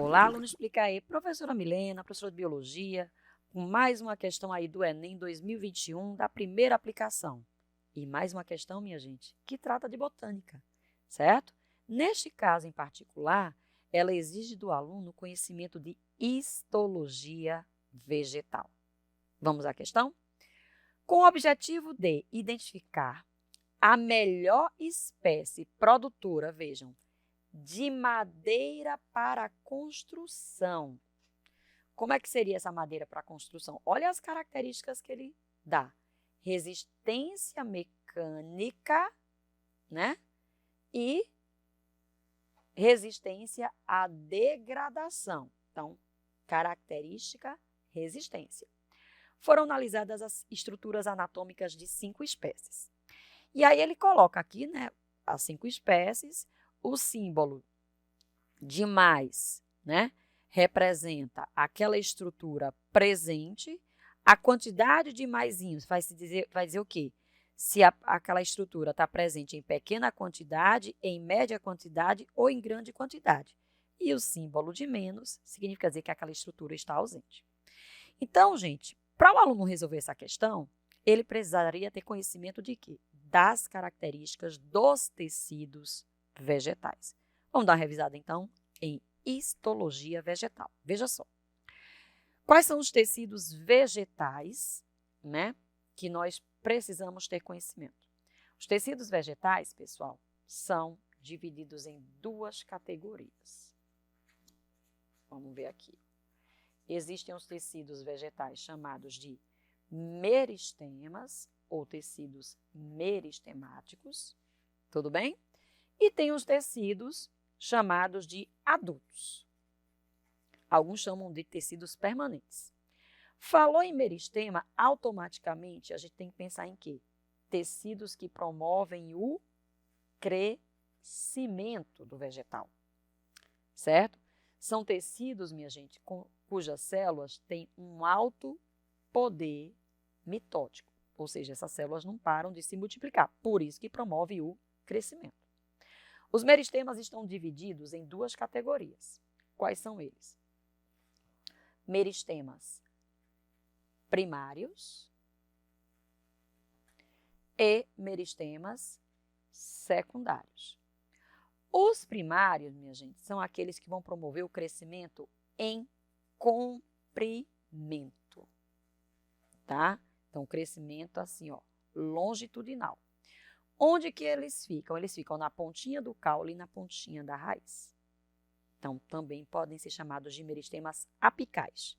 Olá, aluno, explica aí. Professora Milena, professora de Biologia, com mais uma questão aí do Enem 2021, da primeira aplicação. E mais uma questão, minha gente, que trata de botânica, certo? Neste caso em particular, ela exige do aluno conhecimento de histologia vegetal. Vamos à questão? Com o objetivo de identificar a melhor espécie produtora, vejam, de madeira para construção. Como é que seria essa madeira para construção? Olha as características que ele dá. Resistência mecânica, né? E resistência à degradação. Então, característica, resistência. Foram analisadas as estruturas anatômicas de 5 espécies. E aí ele coloca aqui, né, as 5 espécies, o símbolo de mais, né, representa aquela estrutura presente, a quantidade de maisinhos vai dizer o quê? Se aquela estrutura está presente em pequena quantidade, em média quantidade ou em grande quantidade. E o símbolo de menos significa dizer que aquela estrutura está ausente. Então, gente, para o aluno resolver essa questão, ele precisaria ter conhecimento de quê? Das características dos tecidos vegetais. Vamos dar uma revisada, então, em histologia vegetal. Veja só. Quais são os tecidos vegetais, né, que nós precisamos ter conhecimento? Os tecidos vegetais, pessoal, são divididos em 2 categorias. Vamos ver aqui. Existem os tecidos vegetais chamados de meristemas ou tecidos meristemáticos, tudo bem? E tem os tecidos chamados de adultos. Alguns chamam de tecidos permanentes. Falou em meristema, automaticamente a gente tem que pensar em quê? Tecidos que promovem o crescimento do vegetal, certo? São tecidos, minha gente, cujas células têm um alto poder mitótico, ou seja, essas células não param de se multiplicar, por isso que promove o crescimento. Os meristemas estão divididos em 2 categorias. Quais são eles? Meristemas primários e meristemas secundários. Os primários, minha gente, são aqueles que vão promover o crescimento em comprimento, tá? Então, o crescimento assim, ó, longitudinal. Onde que eles ficam? Eles ficam na pontinha do caule e na pontinha da raiz. Então, também podem ser chamados de meristemas apicais.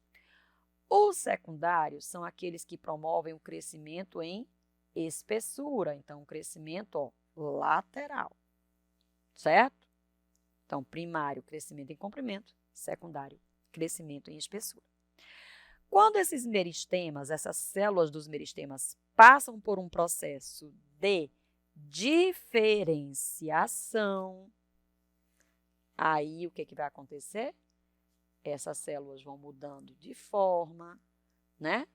Os secundários são aqueles que promovem o crescimento em espessura, então, o crescimento, ó, lateral, certo? Então, primário, crescimento em comprimento, secundário, crescimento em espessura. Quando esses meristemas, essas células dos meristemas, passam por um processo de diferenciação, aí o que vai acontecer? Essas células vão mudando de forma, né?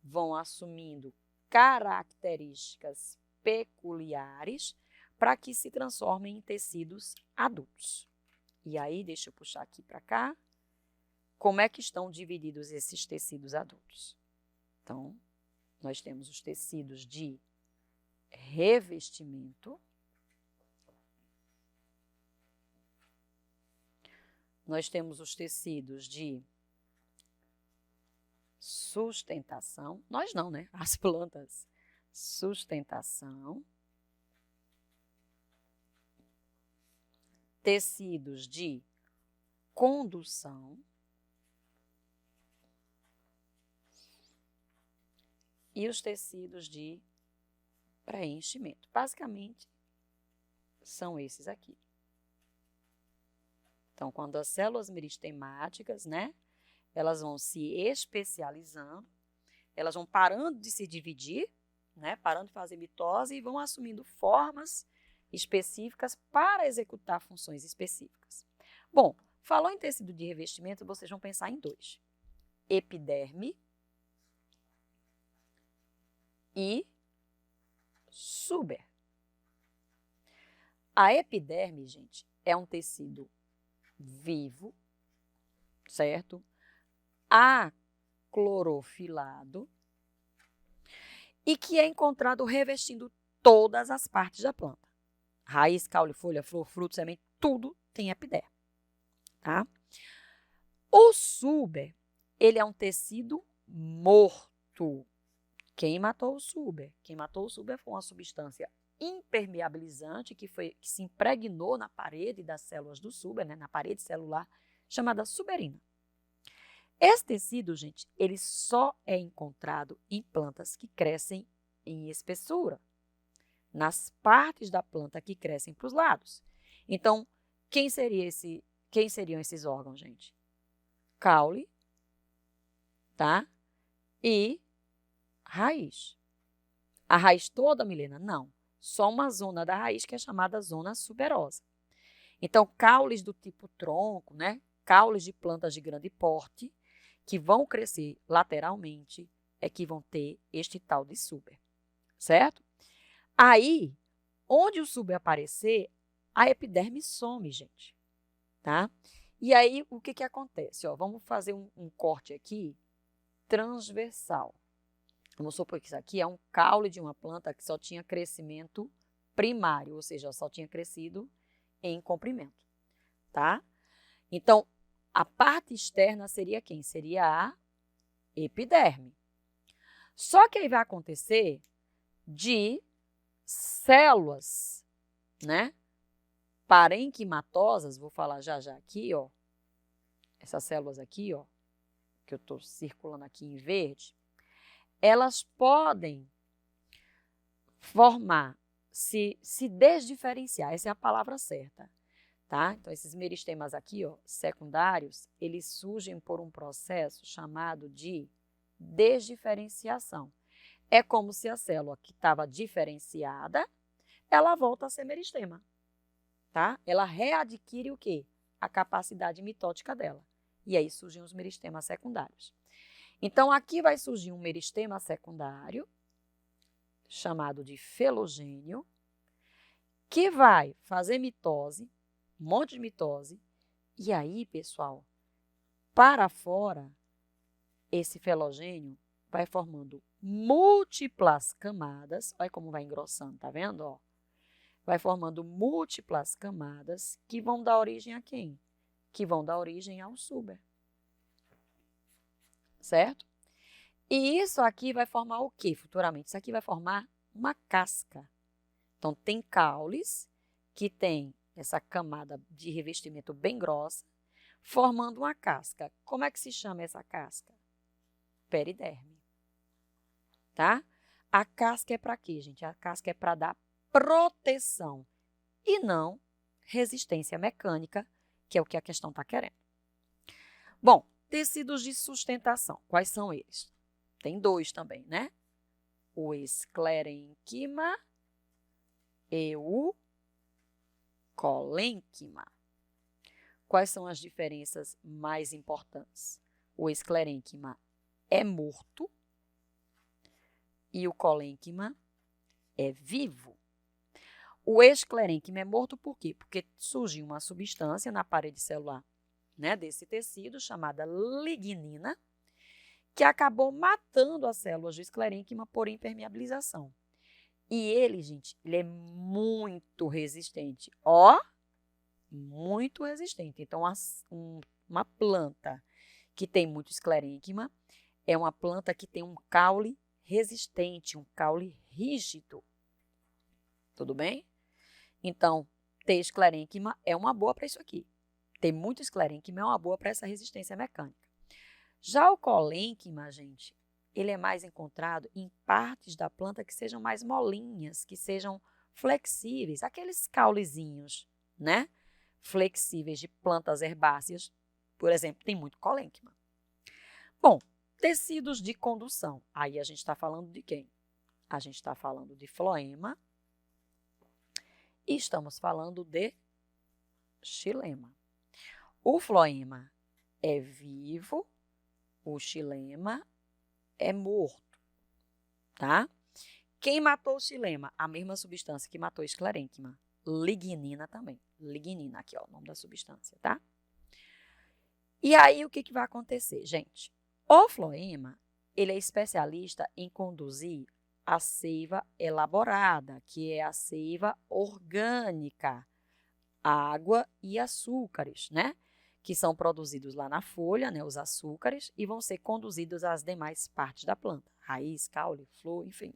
Vão assumindo características peculiares para que se transformem em tecidos adultos. E aí, deixa eu puxar aqui para cá. Como é que estão divididos esses tecidos adultos? Então, nós temos os tecidos de revestimento. Nós temos os tecidos de sustentação. Nós não, né? As plantas. Sustentação. Tecidos de condução. E os tecidos de preenchimento. Basicamente, são esses aqui. Então, quando as células meristemáticas, né, elas vão se especializando, elas vão parando de se dividir, né, parando de fazer mitose e vão assumindo formas específicas para executar funções específicas. Bom, falou em tecido de revestimento, vocês vão pensar em 2. Epiderme e suber. A epiderme, gente, é um tecido vivo, certo? Aclorofilado, e que é encontrado revestindo todas as partes da planta. Raiz, caule, folha, flor, fruto, semente, tudo tem epiderme, tá? O suber, ele é um tecido morto. Quem matou o suber? Quem matou o suber foi uma substância impermeabilizante que se impregnou na parede das células do suber, né, na parede celular, chamada suberina. Esse tecido, gente, ele só é encontrado em plantas que crescem em espessura, nas partes da planta que crescem para os lados. Então, quem seriam esses órgãos, gente? Caule, tá? E raiz. A raiz toda, Milena? Não. Só uma zona da raiz que é chamada zona suberosa. Então, caules do tipo tronco, né? Caules de plantas de grande porte, que vão crescer lateralmente, é que vão ter este tal de suber, certo? Aí, onde o suber aparecer, a epiderme some, gente, tá? E aí, o que acontece? Ó, vamos fazer um corte aqui transversal. Vamos supor que isso aqui é um caule de uma planta que só tinha crescimento primário, ou seja, só tinha crescido em comprimento, tá? Então, a parte externa seria quem? Seria a epiderme. Só que aí vai acontecer de células, né, parenquimatosas, vou falar já aqui, ó, essas células aqui, ó, que eu estou circulando aqui em verde, elas podem formar, se desdiferenciar, essa é a palavra certa, tá? Então, esses meristemas aqui, ó, secundários, eles surgem por um processo chamado de desdiferenciação. É como se a célula que estava diferenciada, ela volta a ser meristema, tá? Ela readquire o quê? A capacidade mitótica dela. E aí surgem os meristemas secundários. Então, aqui vai surgir um meristema secundário, chamado de felogênio, que vai fazer mitose, um monte de mitose, e aí, pessoal, para fora, esse felogênio vai formando múltiplas camadas, olha como vai engrossando, tá vendo? Ó, vai formando múltiplas camadas que vão dar origem a quem? Que vão dar origem ao suber, certo? E isso aqui vai formar o quê futuramente? Isso aqui vai formar uma casca. Então, tem caules que tem essa camada de revestimento bem grossa, formando uma casca. Como é que se chama essa casca? Periderme, tá? A casca é para quê, gente? A casca é para dar proteção e não resistência mecânica, que é o que a questão está querendo. Bom, tecidos de sustentação, quais são eles? Tem dois também, né? O esclerênquima e o colênquima. Quais são as diferenças mais importantes? O esclerênquima é morto e o colênquima é vivo. O esclerênquima é morto por quê? Porque surgiu uma substância na parede celular, né, desse tecido chamada lignina, que acabou matando as células do esclerênquima por impermeabilização. E ele, gente, ele é muito resistente. Ó, muito resistente. Então, uma planta que tem muito esclerênquima é uma planta que tem um caule resistente, um caule rígido. Tudo bem? Então, ter esclerênquima é uma boa para isso aqui. Ter muito esclerênquima é uma boa para essa resistência mecânica. Já o colênquima, gente, ele é mais encontrado em partes da planta que sejam mais molinhas, que sejam flexíveis, aqueles caulezinhos, né? Flexíveis de plantas herbáceas, por exemplo, tem muito colênquima. Bom, tecidos de condução. Aí a gente está falando de quem? A gente está falando de floema e estamos falando de xilema. O floema é vivo, o xilema é morto, tá? Quem matou o xilema? A mesma substância que matou o esclerênquima. Lignina também. Lignina, aqui, ó, o nome da substância, tá? E aí, o que vai acontecer, gente? O floema, ele é especialista em conduzir a seiva elaborada, que é a seiva orgânica, água e açúcares, né? Que são produzidos lá na folha, né? Os açúcares, e vão ser conduzidos às demais partes da planta, raiz, caule, flor, enfim.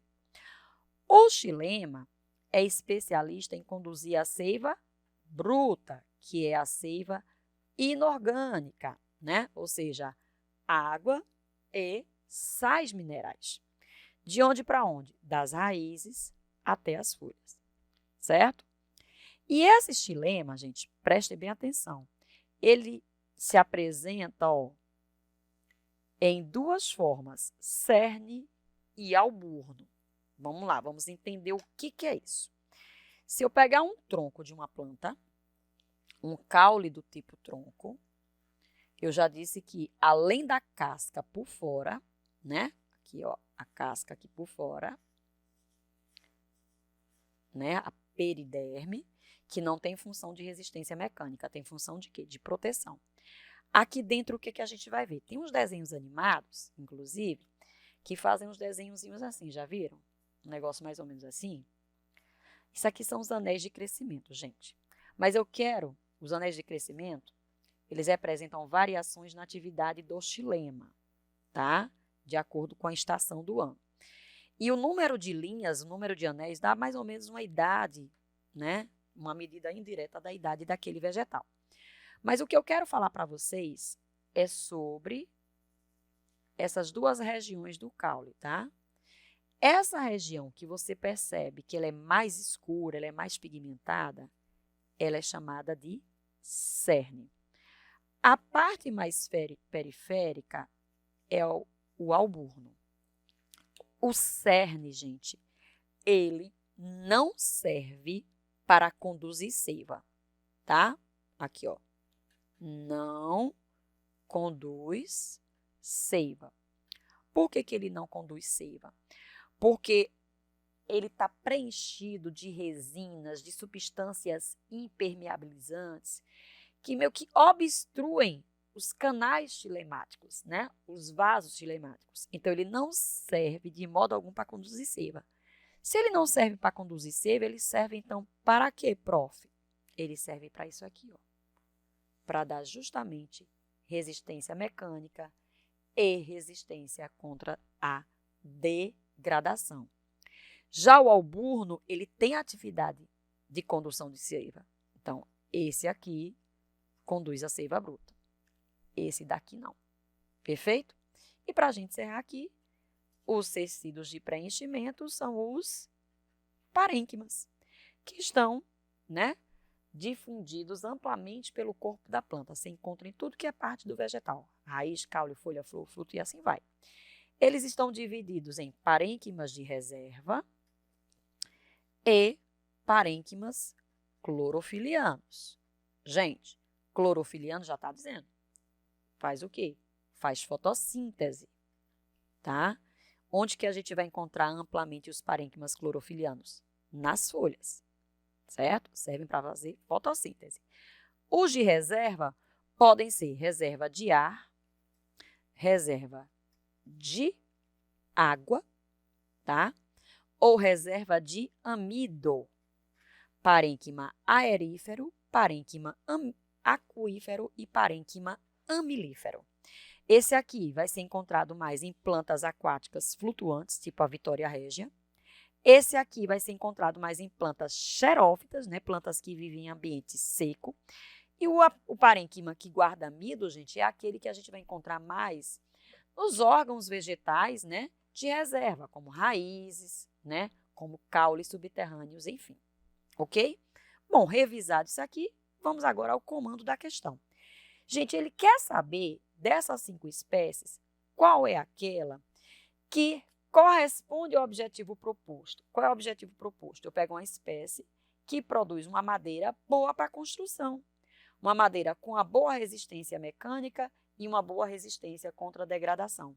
O xilema é especialista em conduzir a seiva bruta, que é a seiva inorgânica, né? Ou seja, água e sais minerais. De onde para onde? Das raízes até as folhas, certo? E esse xilema, gente, prestem bem atenção, ele se apresenta em duas formas, cerne e alburno. Vamos lá, vamos entender o que é isso. Se eu pegar um tronco de uma planta, um caule do tipo tronco, eu já disse que além da casca por fora, né? Aqui, ó, a casca aqui por fora, né? A periderme, que não tem função de resistência mecânica, tem função de quê? De proteção. Aqui dentro, o que a gente vai ver? Tem uns desenhos animados, inclusive, que fazem uns desenhozinhos assim, já viram? Um negócio mais ou menos assim. Isso aqui são os anéis de crescimento, gente. Mas eu quero, os anéis de crescimento, eles representam variações na atividade do xilema, tá? De acordo com a estação do ano. E o número de linhas, o número de anéis, dá mais ou menos uma idade, né? Uma medida indireta da idade daquele vegetal. Mas o que eu quero falar para vocês é sobre essas duas regiões do caule, tá? Essa região que você percebe que ela é mais escura, ela é mais pigmentada, ela é chamada de cerne. A parte mais periférica é o alburno. O cerne, gente, ele não serve para conduzir seiva, tá? Aqui, ó. Não conduz seiva. Por que ele não conduz seiva? Porque ele está preenchido de resinas, de substâncias impermeabilizantes, que meio que obstruem os canais xilemáticos, né? Os vasos xilemáticos. Então, ele não serve de modo algum para conduzir seiva. Se ele não serve para conduzir seiva, ele serve, então, para quê, prof? Ele serve para isso aqui, ó. Para dar justamente resistência mecânica e resistência contra a degradação. Já o alburno, ele tem atividade de condução de seiva. Então, esse aqui conduz a seiva bruta. Esse daqui não. Perfeito? E para a gente encerrar aqui, os tecidos de preenchimento são os parênquimas, que estão, né, difundidos amplamente pelo corpo da planta. Se encontra em tudo que é parte do vegetal. Raiz, caule, folha, flor, fruto e assim vai. Eles estão divididos em parênquimas de reserva e parênquimas clorofilianos. Gente, clorofiliano já está dizendo. Faz o quê? Faz fotossíntese, tá? Onde que a gente vai encontrar amplamente os parênquimas clorofilianos? Nas folhas, certo? Servem para fazer fotossíntese. Os de reserva podem ser reserva de ar, reserva de água, tá? Ou reserva de amido, parênquima aerífero, parênquima aquífero e parênquima amilífero. Esse aqui vai ser encontrado mais em plantas aquáticas flutuantes, tipo a Vitória régia. Esse aqui vai ser encontrado mais em plantas xerófitas, né? Plantas que vivem em ambiente seco. E o parênquima que guarda amido, gente, é aquele que a gente vai encontrar mais nos órgãos vegetais, né? De reserva, como raízes, né? Como caules subterrâneos, enfim. Ok? Bom, revisado isso aqui, vamos agora ao comando da questão. Gente, ele quer saber dessas 5 espécies, qual é aquela que corresponde ao objetivo proposto. Qual é o objetivo proposto? Eu pego uma espécie que produz uma madeira boa para construção, uma madeira com uma boa resistência mecânica e uma boa resistência contra a degradação.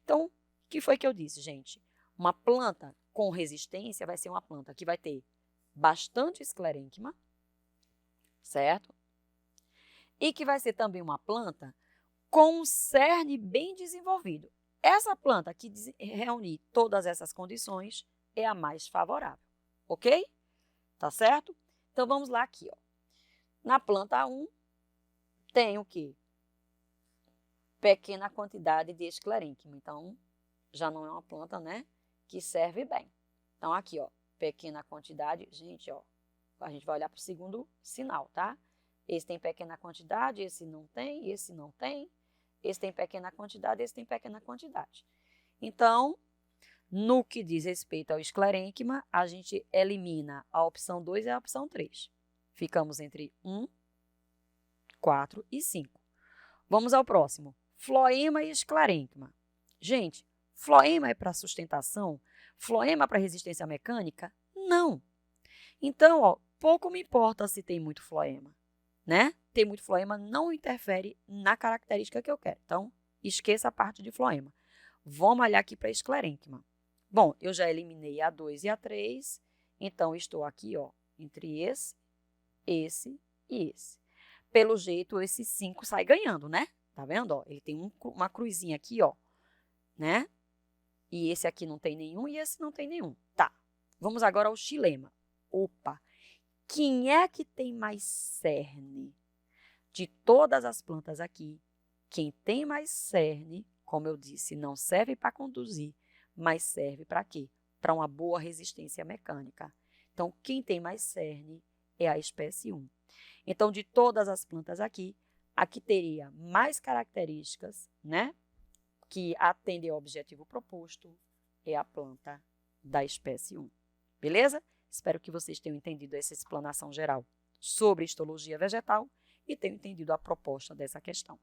Então, o que foi que eu disse, gente? Uma planta com resistência vai ser uma planta que vai ter bastante esclerênquima, certo? E que vai ser também uma planta com um cerne bem desenvolvido. Essa planta que reúne todas essas condições é a mais favorável, ok? Tá certo? Então, vamos lá aqui, ó. Na planta 1, tem o quê? Pequena quantidade de esclerênquima. Então, já não é uma planta, né, que serve bem. Então, aqui, ó, pequena quantidade. Gente, ó, a gente vai olhar para o segundo sinal, tá? Esse tem pequena quantidade, esse não tem, esse não tem. Esse tem pequena quantidade, esse tem pequena quantidade. Então, no que diz respeito ao esclerênquima, a gente elimina a opção 2 e a opção 3. Ficamos entre 1, 4 e 5. Vamos ao próximo. Floema e esclerênquima. Gente, floema é para sustentação? Floema para resistência mecânica? Não. Então, ó, pouco me importa se tem muito floema, né? Ter muito floema não interfere na característica que eu quero. Então, esqueça a parte de floema. Vamos olhar aqui para a esclerênquima. Bom, eu já eliminei a 2 e a 3, então estou aqui, ó, entre esse e esse. Pelo jeito, esse 5 sai ganhando, né? Tá vendo? Ó, ele tem uma cruzinha aqui, ó, né? E esse aqui não tem nenhum e esse não tem nenhum. Tá, vamos agora ao xilema. Opa, quem é que tem mais cerne? De todas as plantas aqui, quem tem mais cerne, como eu disse, não serve para conduzir, mas serve para quê? Para uma boa resistência mecânica. Então, quem tem mais cerne é a espécie 1. Então, de todas as plantas aqui, a que teria mais características, né, que atendem ao objetivo proposto, é a planta da espécie 1. Beleza? Espero que vocês tenham entendido essa explanação geral sobre histologia vegetal e tenham entendido a proposta dessa questão.